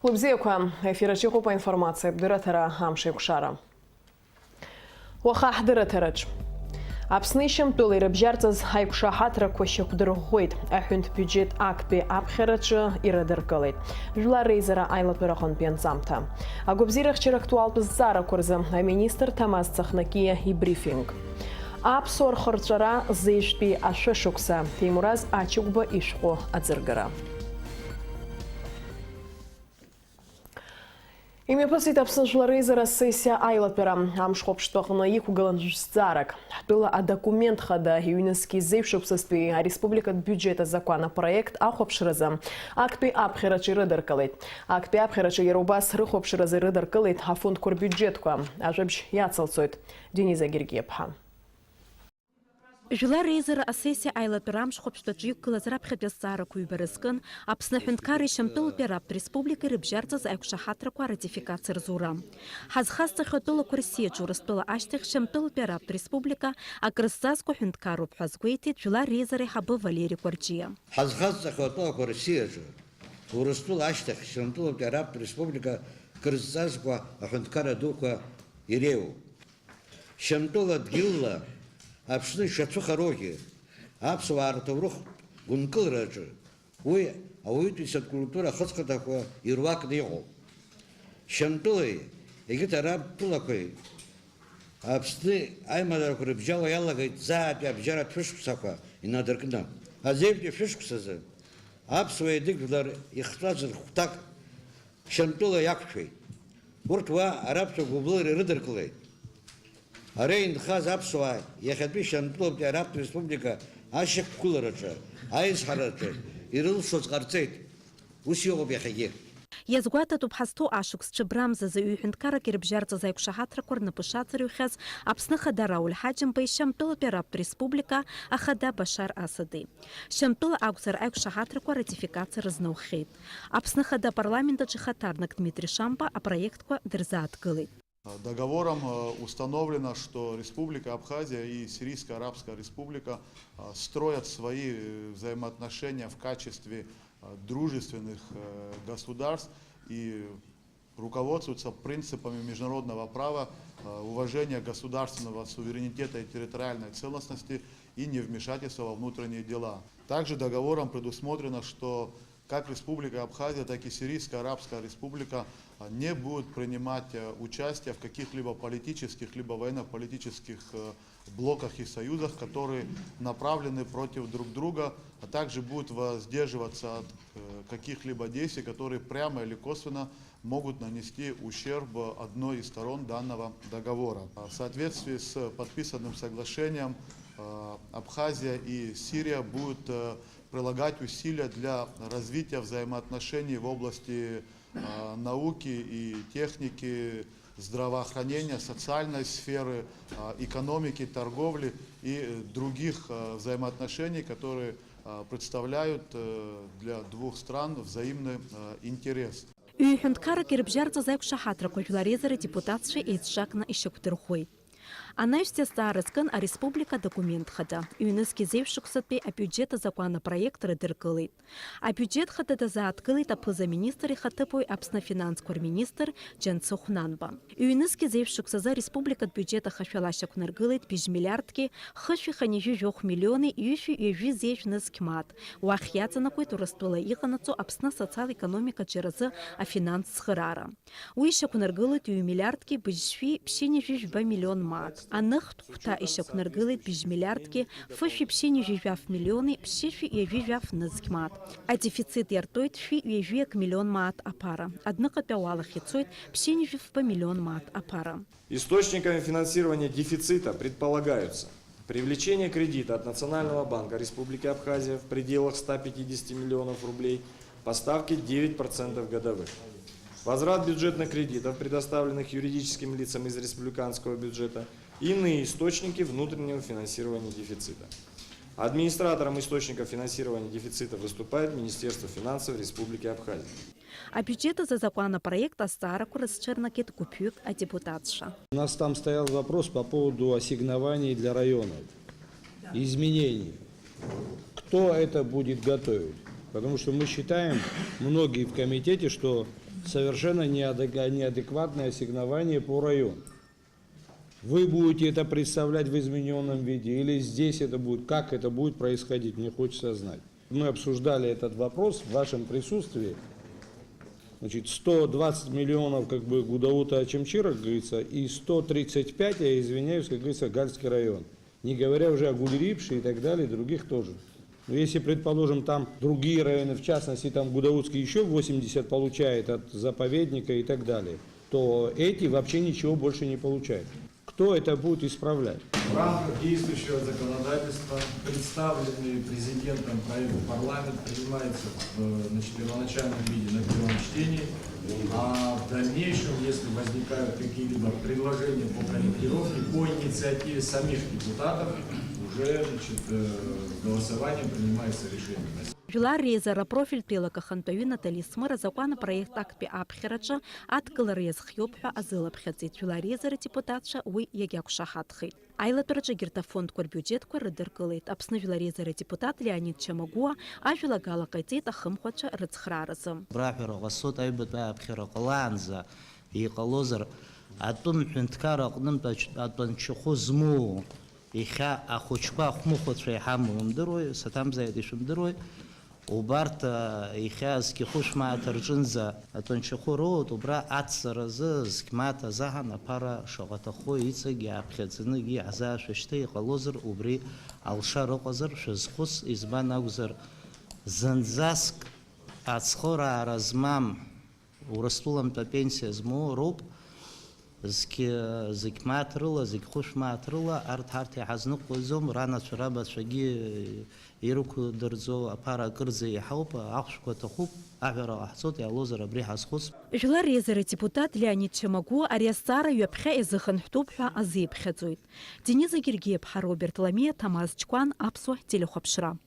Лыбзеку эфирачи по информации дыратера амши кушара. Уаха дыратерач. Апснышем тулы рыбжарцаз хайкуша хатра кощак дыргойд. Ахюнт бюджет акпи апхерачы ирадыркалайд. Жула рейзера айла пырахон пензамта. Агубзирах чирактуал пыззара курзы. Министр Тамаз Цахнакия и брифинг. Апсор хорчара зейшпи ашышукса. Тимураз ачугба ишхо адзыргара. Ими пасит абсанжларейзера сессия айлапера. Амшхопштохна ихугалан жзарак. Было документ хада юнески зейшупсостви республика бюджета законопроект ахопшраза. Акпи апхерачи рыдаркалайт. Акпи апхерачи ерубас рыхопшразы рыдаркалайт фонд кур бюджетку. Ажебж яцалцойт. Дениза Гергиепха. Жула рейзера асессия айлапера шхопштаджи кылазрап хепясара куйберескын апсна хюнткары шамтул перап республика рыбжарцаз айкушахатраква ратификация рзура. Хазхаста хатула курсия чурастула аштых шамтул перап республика акрыссазку хюнткару пхазгуйти жула рейзера хабы Валерий Кварджия. Хазхаста хатула курсия чурастула аштых шамтул перап республика акрыссазку хюнткара духа иреу. Шамтула дгилла Апшны шатсуха роги, апсуар таврух гункл раджи. Уй, ауитвисат культура хацкатахуа ирвак дио. Шамтулы, егит араб тулакой. Апсны аймадар курыбжала яллагайт заапи абжара тфишкусаха инадыркна. Азевди фишкусазы. Апсуа дигвлар ихтлазыр хутак. Шамтулы якшвей. Уртва арабсу гублыры рыдыркылайт. Арейн хаз апсуа, яхатби шамтлоб араб республика ашик куларача, айс харача, ирыл соцгарцейт, усиого бяхаги. Язгуата тупхасту ашукс чебрамза за юхенткара кирбжарца за якшахатра корна пышацарю хаз апсна хадара ульхаджим бай шамтула пераб республика ахада Башар Асады. Шамтула ауксар айкшахатра кор ратификация разнаухейт. Апсна хада парламента чехатарнак Дмитрий Шампа, а проект ко дерзаат кылы. Договором установлено, что Республика Абхазия и Сирийская Арабская Республика строят свои взаимоотношения в качестве дружественных государств и руководствуются принципами международного права, уважения государственного суверенитета и территориальной целостности и невмешательства во внутренние дела. Также договором предусмотрено, что как Республика Абхазия, так и Сирийская Арабская Республика не будут принимать участие в каких-либо политических, либо военно-политических блоках и союзах, которые направлены против друг друга, а также будут воздерживаться от каких-либо действий, которые прямо или косвенно могут нанести ущерб одной из сторон данного договора. В соответствии с подписанным соглашением Абхазия и Сирия будут прилагать усилия для развития взаимоотношений в области науки и техники, здравоохранения, социальной сферы, экономики, торговли и других взаимоотношений, которые представляют для двух стран взаимный интерес. Юхенткара кирбжарца за якшахатра культурарезера депутатши эйцшакна ищекутырхой. Анаиште старыскан а республика документ хада. Юнески зевшуксатпе а бюджета законопроект рыдыркылыт. А бюджет хада да зааткылыт апыза министр и хатыпой апсна финанс министр Джан Цохнанба. Юнески зевшуксаза республика бюджета хашвалаша кунаргылыт 5 миллиардки, хашви ханижу жох миллионы юши южи зевшнес кмат. Уахьяца на койту раствола иханацу апсна социал-экономика черезы а финанс схырара. Уиша кунаргылыт ю миллиардки бжви пшини жуж 2 миллион мат. Анах тухта ишак наргылит 5 миллиардки, фыши пшини жужвяв миллионы, пшиши и жужвяв назгмат. А дефицит яртоит ши и жуек миллион мат апара. Однако пяуалах яцоит пшини жув по миллион мат апара. Источниками финансирования дефицита предполагаются привлечение кредита от Национального банка Республики Абхазия в пределах 150 миллионов рублей по ставке 9% годовых. Возврат бюджетных кредитов, предоставленных юридическим лицам из республиканского бюджета, и иные источники внутреннего финансирования дефицита. Администратором источников финансирования дефицита выступает Министерство финансов Республики Абхазия. А бюджета за законопроект Астараку расчернакет купюк а депутатша. У нас там стоял вопрос по поводу ассигнований для районов, изменений. Кто это будет готовить? Потому что мы считаем, многие в комитете, что совершенно неадекватное ассигнование по району. Вы будете это представлять в измененном виде или здесь это будет, как это будет происходить, мне хочется знать. Мы обсуждали этот вопрос в вашем присутствии. Значит, 120 миллионов как бы Гудаута Ачамчира, как говорится, и 135, я извиняюсь, как говорится, Гальский район. Не говоря уже о Гуль-Рипше и так далее, других тоже. Но если, предположим, там другие районы, в частности, там Гудаутский еще 80 получает от заповедника и так далее, то эти вообще ничего больше не получают. Кто это будет исправлять? В рамках действующего законодательства представленный президентом проект в парламент принимается в первоначальном виде на первом чтении, а в дальнейшем, если возникают какие-либо предложения по корректировке, по инициативе самих депутатов, уже голосованием принимается решение. Юлар резера профиль пелака хантою Натали Смыра законопроект акпи апхерача от колорез хьопха азыла пхецит юлар резера депутатша уй ягяк шахатхи. Айла турача гиртафонд кор бюджет кор рыдыркалыт. Апсны юлар резера депутат Леонид Чамагуа, а юлагала кайтит ахымхвача рыцхраразым. Брахеро гасот айбет апхеро каланза и калозер атун хинткара кным атун чухозму иха ахучка хмухотшай хамумдырой сатам заедишумдырой وبارت إخاز كخوش مع ترجنزة أتنشخورود وبرا أتصرز كمات زهنا برا شغط خوي يتسجي عبخزنجي عزاش وشتي قلوزر وبري الشارو قزر شزخوس إزبان أوزر زنزاسك أتصخورا رزمام ورستولم تبينسي زمو روب زك ماترلا زك خوش ماترلا أرد هارتي حزنق وزوم رانا شرابة شجي يروكو درزو أبارا كرزي يحوب أخشكو تخوب أعبر أحصوت يا لوزر بريح أسخوس. Юлар резера депутат Леонид Чамагуа арестара юапхе изыхан хтубха азиб хедзуит. Дениза Гергиепха Роберт Ламия Тамаз Чкван Апсу телехопшра.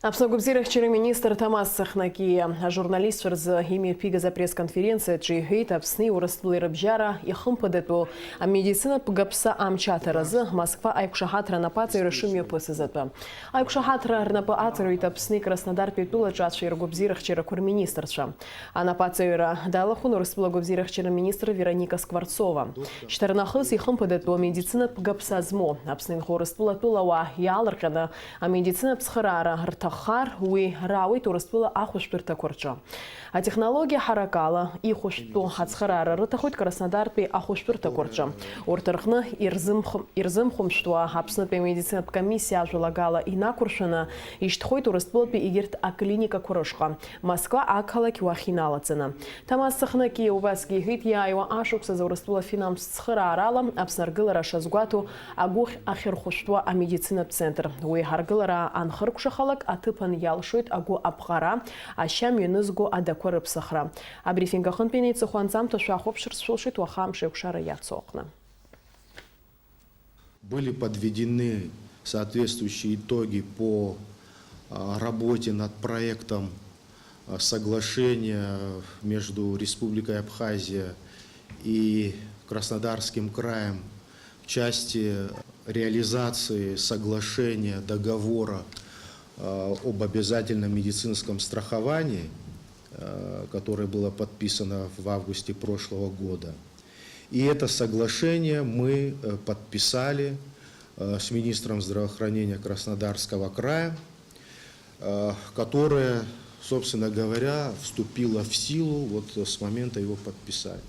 Абсогубзирах чири министр Тамас Сахнаки, журналист за ими пига за пресс-конференция, чей гейт абсны урастулы рабжара и хымпадету, а медицина пгапса амчата разы, Москва айкшахатра на пацию решимью пысызету. Айкшахатра рнапа ацеруит абсны Краснодар петула чатши ргубзирах чира кур министрша. А на пацию далахун урастула губзирах чира министр Вероника Скворцова. Чтарнахыс и хымпадету медицина пгапса змо, абсны урастула тулава яларкана, а медицина псхарара Хар уи рауи турстула ахуштурта корча. А технология харакала и хушту хацхарара рытахут Краснодарпи ахуштурта корча. Уртархны ирзым хумштуа хапснапи медицина комиссия жулагала и накуршана иштхой турстулпи игерт а клиника курошка. Москва акалаки вахинала цена. Тамас Сахнаки уваски гит яйва ашукса за урстула финанс схарарала абснаргылара шазгуату агух ахирхуштуа а медицина центр. Уи харгылара анхыркшахалак атыпан ялшует агу абхара, а щам юнызгу адакоры псахра. А брифингахын пенейцы хуанзам то шахопшир шулшит вахам шеукшара яцокна. Были подведены соответствующие итоги по работе над проектом соглашения между Республикой Абхазия и Краснодарским краем в части реализации соглашения договора об обязательном медицинском страховании, которое было подписано в августе прошлого года. И это соглашение мы подписали с министром здравоохранения Краснодарского края, которое, собственно говоря, вступило в силу вот с момента его подписания.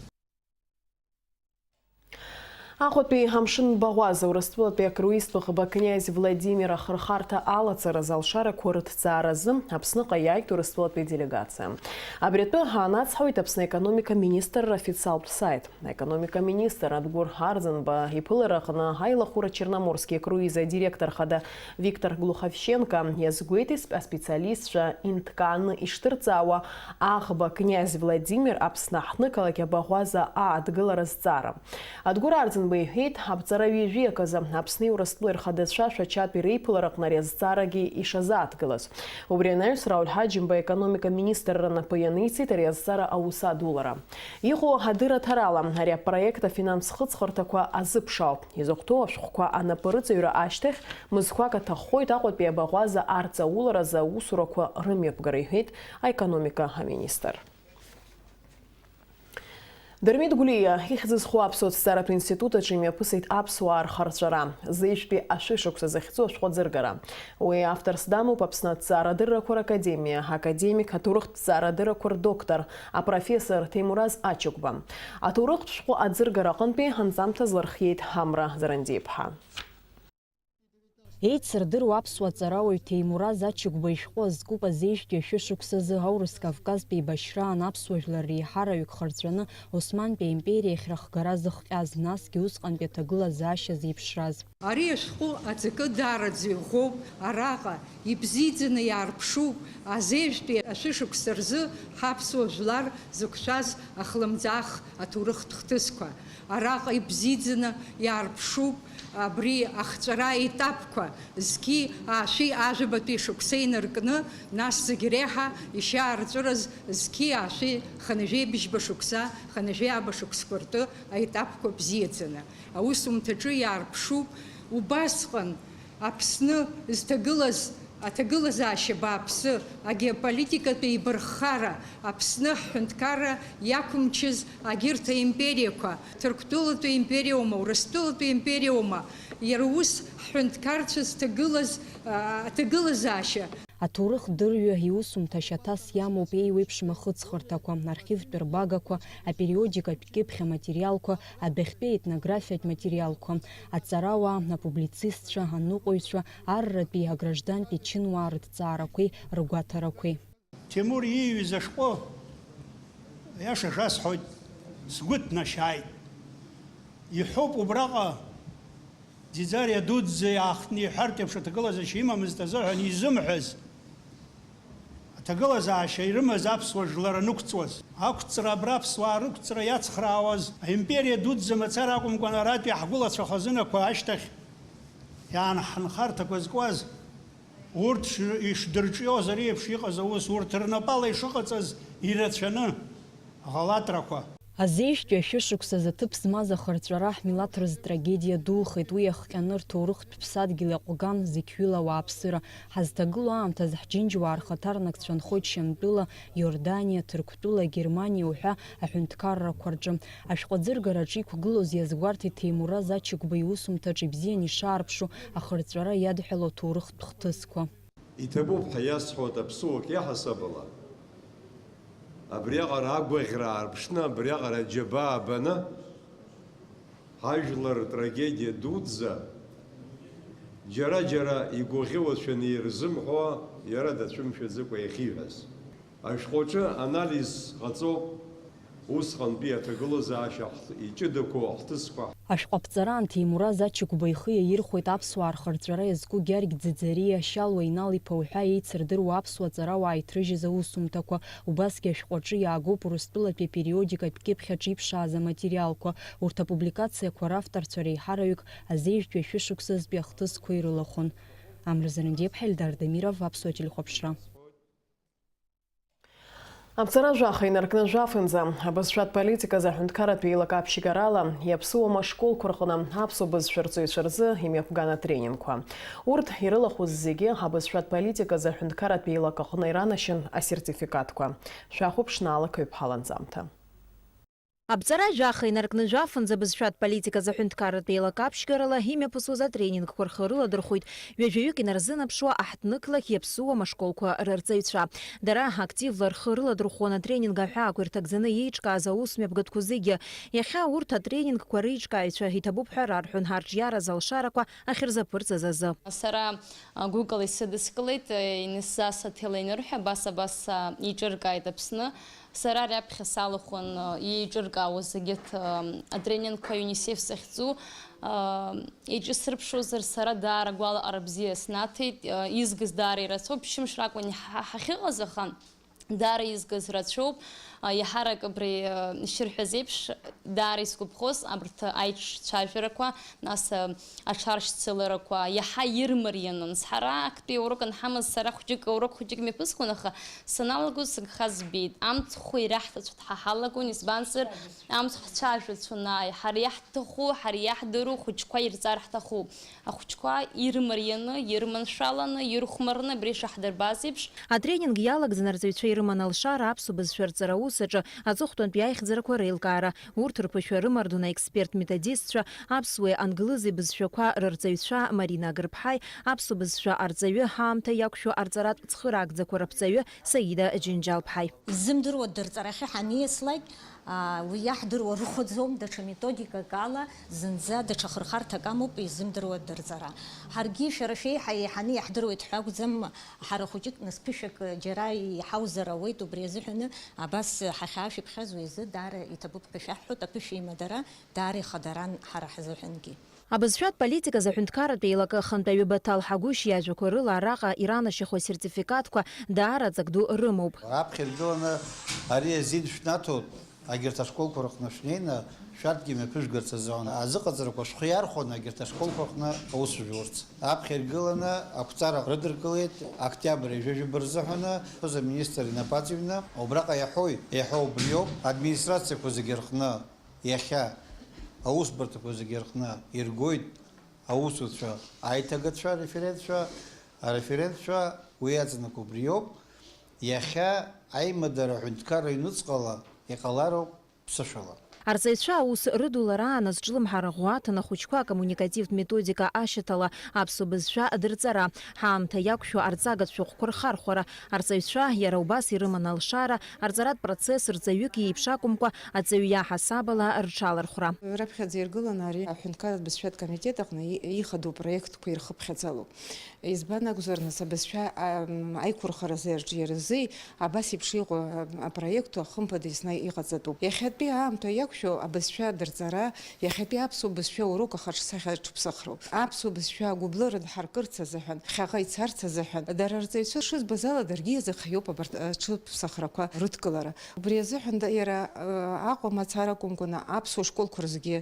Ахотпи хамшин багуаза урастула пекруисту хаба князь Владимира Хархарта Алацара залшара корот царазым апсны каяйк урастула пе делегация. Абретпе ганат схавит апсны экономика министр официал сайт. Экономика министр Адгур Харзенба и пылырахна гайла хура черноморские круиза директор хада Виктор Глуховщенко язгуетис специалист ша инткан и штырцауа ахба князь Владимир апснахны калаке багуаза адгыла разцара. Адгур Харзенба беиҳәеит аԥҵара ҩажәиакыз Аԥсни Урыстәылеи рхадацәа шәачатәи реиԥылараҟны ари азҵаарагьы ишазааҭгылаз. Убри анаҩс Рауль Ҳаџьымба аекономика министр рнапы ианицит ари азҵаара аус адулара. Иҟоу адырраҭарала ари апроект афинанс хыҵхырҭақәа азыԥшаауп. Изыхәҭоу ашәҟәқәа анапарыҵаҩра ашьҭахь мызқәак аҭаххоит Аҟәатәи абаӷәаза арҵауларазы аусурақәа рымҩаԥгара, иҳәеит аекономика аминистр. Дырмит Гулиа ихьӡызхуа Аԥсуа ҭҵааратә институт-аҿы имҩаԥысит аԥсуаа рхарҵәара, зеиԥштәи ашәышықәса захьӡу ашәҟәы аӡыргара. Уи авторс дамоуп Аԥсны аҭҵаарадыррақәа ракадемиа, академик аҭоурыхтә ҭҵаарадыррақәа рдоктор, апрофессор Ҭемураз Ачыгәба. Аҭоурыхтә шәҟәы аӡыргара аҟынтәи анҵамҭа злархиеит Ҳамра Зарандиԥҳа. Еицырдыруа аԥсуа ҵарауаҩ Ҭемураз Ачыгәба ишәҟәы азкуп азеиԥштәи ашәышықәсазы аурыс Кавказтәи еибашьраан аԥсуа жәлар реиҳараҩык хырҵәаны Османтәи аимпериахь рахгара зыхҟьаз, насгьы усҟантәи аҭагылазаашьа зеиԥшраз. Ари ашәҟәы аҵакы даараӡа иӷәӷәоуп, араҟа ибзиаӡаны иаарԥшуп азеиԥштәи ашәышықәса рзы ҳаԥсуа жәлар зықәшәаз ахлымӡаах аҭоурыхтә хҭысқәа. Араҟа ибзиаӡаны иаарԥшуп абри ахҵәара етапқәа зқьи ашәи ажәабатәи шықәса инаркны, нас зегьы реиҳа ишьаарҵәыраз зқьи ашәи ханажәеибыжьба шықәса, ханажәеиаба шықәсқәа ртәы аетапқәа бзиаӡаны. Аусумҭаҿы иаарԥшуп убасҟан Аԥсны зҭагылаз аҭагылазаашьа бааԥсы, агеополитикатә еибарххара, Аԥсны ҳҳәынҭқарра иақәымчыз агьырҭ аимпериақәа, Ҭырқәтәылатәи империаума, Урыстәылатәи империаума, иара ус ҳҳәынҭқарцәа зҭагылаз аҭагылазаашьа. Аҭоурых дырҩа иусумҭа шьаҭас иамоуп еиуеиԥшым ахыҵхырҭақәа, архивтә рбагақәа, апериодикатә кьыԥхь аматериалқәа, адәахьтәи етнографиатә материалқәа, аҵарауаа, апублицистцәа, аныҟәаҩцәа, арратәи, аграждантәи чынуаа рыҭҵаарақәеи ргәаҭарақәеи. Тимур ииҩыз ашәҟәы, иаша шасҳәоит, сгәы ҭнашьааит. Иҳәоуп убраҟа Ӡиӡариа дуӡӡа иаахтны иҳәартә еиԥш аҭагылазаашьа имамызт азыҳәан изымҳәаз, аҭагылазаашьа ирымаз аԥсуа жәлар анықәҵуаз, ақәҵра абра аԥсуаа рықәҵра иацхраауаз, аимпериа дуӡӡа мацара акәымкәан аратәи ҳгәылацәа хазынақәа ашьҭахь иаанхарҭақәа зкуаз, урҭ ишдырҿиоз ари еиԥш иҟаз аус, урҭ рнапала ишыҟаҵаз ирацәаны аӷалатрақәа. Азеиԥштәи ашәышықәсаз аҭыԥ змаз ахырҵәара ҳмилаҭ рзы трагедиа духеит. Уи иахҟьаны рҭоурыхтә ԥсадгьыл иаҟәган зықьҩыла ауааԥсыра. Ҳазҭагылоу аамҭаз ҳџьынџьуаа рхаҭарнакцәа нхоит Шьамтәыла, Иордания, Ҭырқәтәыла, Германиа уҳәа аҳәынҭқаррақәа рҿы. Ашәҟәы аӡыргараҿы иқәгылоз иазгәарҭеит Ҭемураз Ачыгәба иусумҭаҿы ибзиан ишаарԥшу ахырҵәара иадҳәало аҭоурыхтә хҭысқәа. Иҭабуп ҳәа иасҳәоит аԥсуак иаҳасабала. Абриаҟара агәаӷьра аарԥшны, абриаҟара аџьабаа абаны, ҳажәлар трагедиа дуӡӡа, џьара-џьара игәаӷьуацәаны ирзымҳәо, иара дацәымшәаӡакәа иахиҳәаз. Ашәҟәаҿы анализ ҟаҵоуп усҟантәи аҭагылазаашьа иҷыдақәоу ахҭысқәа. Ашәҟәаԥҵараан Ҭемураз Ачыгәба ихы иаирхәеит аԥсуаа рхырҵәара иазку Гьаргь Ӡиӡариа, Шьалуа Инал-иԥа уҳәа еицырдыруа аԥсуа ҵарауаа иҭрыжьыз аусумҭақәа. Убасгьы ашәҟәаҿы иаагоуп Урыстәылатәи апериодикатә кьыԥхь аҿы иԥшааз аматериалқәа. Урҭ апубликациақәа равторцәа реиҳараҩык азеиԥштәи ашәышықәсазтәи ахҭысқәа ирылахәын. Амра Зарандиԥҳа, Эльдар Дамиров, Аԥсуа телехәаԥшра. Аԥҵара жәаха инаркны жәафынӡа абызшәатә политиказ аҳәынҭқарратәи еилакааԥшьгарала иаԥсуама ашколқәа рҟны аԥсуа бызшәа рҵаҩцәа рзы имҩаԥган атренингқәа. Урҭ ирылахәыз зегьы абызшәатә политиказ аҳәынҭқарратәи еилакаҟны иранашьын асертификатқәа. Шәахәыԥ Шнаала Қаҩԥҳа ланҵамҭа. Аԥҵара жәаха инаркны жәафынӡа бызшәатә политиказ аҳәынҭқарратәи еилакааԥшьгарала имҩаԥысуаз атренингқәа рхы рыладырхәит ҩажәаҩык инарзынапшуа аҳҭнықлахь иаԥсуама ашколқәа рырҵаҩцәа. Дара активла рхы рыладырхәуан атренинг аҳәаақәа ирҭагӡаны иеиҿкааз аусмҩаԥгатәқәа зегьы. Иахьа урҭ атренингқәа реиҿкааҩцәа иҭабуп ҳәа рарҳәон ҳарҿиара залшарақәа ахьырзаԥырҵаз азы. Сара гәыкала исыдыскылеит, инысзасаҭила инырҳәа, абас иҿыркааит Аԥсны. Сара раԥхьа салахәын иеиҿыркаауаз зегьы атренингқәа ЮНИСЕФ захьӡу еиҿысырԥшуазар сара даара гәалаҟара бзиа снаҭеит, изгыз даара ирацәоуп, ԥшьымш ракәын ҳахьыҟаз, аха Даара изгаз рацәоуп, иаҳарак абри ишырҳәаз еиԥш, даара исгәаԥхоз абарҭ аиҿцәажәарақәа, нас аҽаршьцыларақәа иаҳа ирмарианын. Ҳара актәи аурок анҳамаз, сара урок хәыҷык мҩаԥысқәан, аха саналагоз сыгха збеит. Амцхә ираҳҭацәа дҳаҳалагон, избанзар амцхә ҳцәажәацәон, ҳара иаҳҭаху, ҳара иаҳдыру хәыҷқәа ирҵар ҳҭахуп. Ахәыҷқәа ирмарианы, ирманшәаланы, ирхәмарны абри ишаҳдырбаз еиԥш. Атренинг иалагӡан арҵаҩцәа ирыман алшара аԥсуа бызшәа рҵара аусаҿы аҵыхәтәантәи аихьӡарақәа реилкаара. Урҭ рԥышәа рымардун аексперт-методистцәа, аԥсуеи англызи бызшәақәа рырҵаҩцәа Марина Гырԥҳаи, аԥсуа бызшәа арҵаҩы ҳаамҭа иақәшәо арҵаратә ҵхыраагӡақәа рыԥҵаҩы Саида Џьынџьал-ԥҳаи. Изымдыруа дырҵарахьы ҳаниаслак, уи иаҳдыруа рыхәаӡом, даҽа методикак ала, зынӡа даҽа хырхарҭак амоуп изымдыруа дырҵара. Ҳаргьы шәара шәеиҳа еиҳаны иаҳдыруеит ҳәа акәӡам, ҳара хәыҷык насԥышәак џьара иҳаузар ауеит, убри азыҳәаны абас ҳахьаашәиԥхьаз уи азы даара иҭабуп ҳәа шәаҳҳәоит, аԥышәа имадара даара ихадаран ҳара ҳзыҳәангьы. Абызшәатә политика заҳәынҭқарратә еилакы хантәаҩы Баҭал Ҳагәышь иажәақәа рыла араҟа иранашьахо асертификатқәа даараӡак ду рымоуп. Раԥхьа иргыланы ари азин шәнаҭоит, агьырҭ ашколқәа рҟны шәнеины шәарҭгьы мҩаԥыжәгарц азыҳәан азыҟаҵарақәа шәхы иархәаны агьырҭ ашколқәа рҟны аус шәжәурц. Аԥхьа иргыланы ақәҵара рыдыркылеит октиабр ижәажәаба рзыҳәаны заминистр инапаҵыҩны убраҟа иаҳәо убриоуп, администрациақәа зегьы рҟны иахьа аусбарҭақәа зегьы рҟны иргоит аусуцәа аиҭагацәа, ареферентцәа, уи аҵанакы убриоуп. Иахьа аимадара аҳәынҭқарра аҩнуҵҟала иҟалароуп ԥсышәала. Арҵаҩцәа аус рыдулараан азҿлымҳара ӷәӷәаҭан ахәыҷқәа акоммуникативтә методика ашьаҭала аԥсуа бызшәа дырҵара, ҳаамҭа иақәшәо арҵагатә шәҟәқәа рхархәара. Арҵаҩцәа иара убас ирыман алшара, арҵаратә процесс рҵаҩык иеиԥш акәымкәа аҵаҩ иаҳасабала рҽалархәра. Раԥхьаӡа иргыланы ари аҳәынҭқарратә бызшәатә комитет аҟны ихадоу проектқәа ирхыԥхьаӡалоуп. Избан акәзар, нас абызшәа аиқәырхаразы рҿиаразы абас еиԥш иҟоу апроекту хымԥада еснагь иҟаҵатәуп. Иахьатәи аамҭа иақәшәо абызшәа дырҵара, иахьатәи аԥсуа бызшәа урок ахаҿсахьа аҽԥсахроуп. Аԥсуа бызшәа гәыблыра дҳаркырц азыҳәан, ԥхьаҟа ицарц азыҳәан, дара арҵаҩцәа шызбаз ала даргьы иазыхиоуп абарҭ аҽыԥсахрақәа рыдкылара. Убри азыҳәан иара Аҟәа мацара акәымкәаны аԥсуа школқәа рзгьы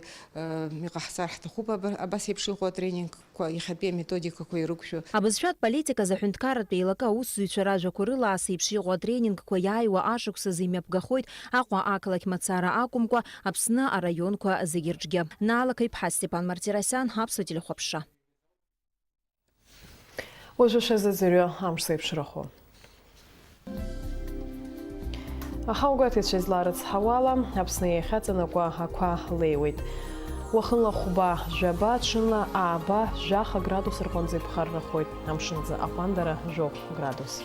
иҟаҳҵар ҳҭахуп абас еиԥш иҟоу атренингқәа, иахьатәи аметодикақәа ирықәшәо. Абызшәатә политика заҳәынҭқарратә еилакы аусзуҩцәа ражәақәа рыла ас еиԥш иҟоу атренингқәа иааиуа ашықәсазы имҩаԥгахоит Аҟәа ақалақь мацара акәымкәа Аԥсны араионқәа зегьы рҿгьы. Наалақаиԥҳа Степан Мартиросиан, Аԥсуа телехәаԥшра. Уажәы шазыӡырҩы амш зеиԥшрахо. Аҳаугәаҭаҩцәа изларыцҳауала Аԥсны иахьаҵанакуа ақәа леиуеит. Уахынла хәба жәаба, ҽынла ааба жәаха градус рҟынӡа иԥхаррахоит. Амшынӡа аҟәандара жәохә градус.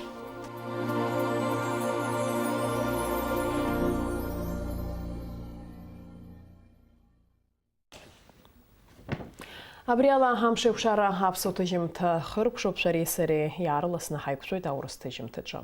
Абри ала амш еиқәшара аԥсуа ҭыжьымҭа хыркәшоуп шәареи сареи иаарыласны ҳаиқәшәоит аурыс ҭыжьымҭаҿы.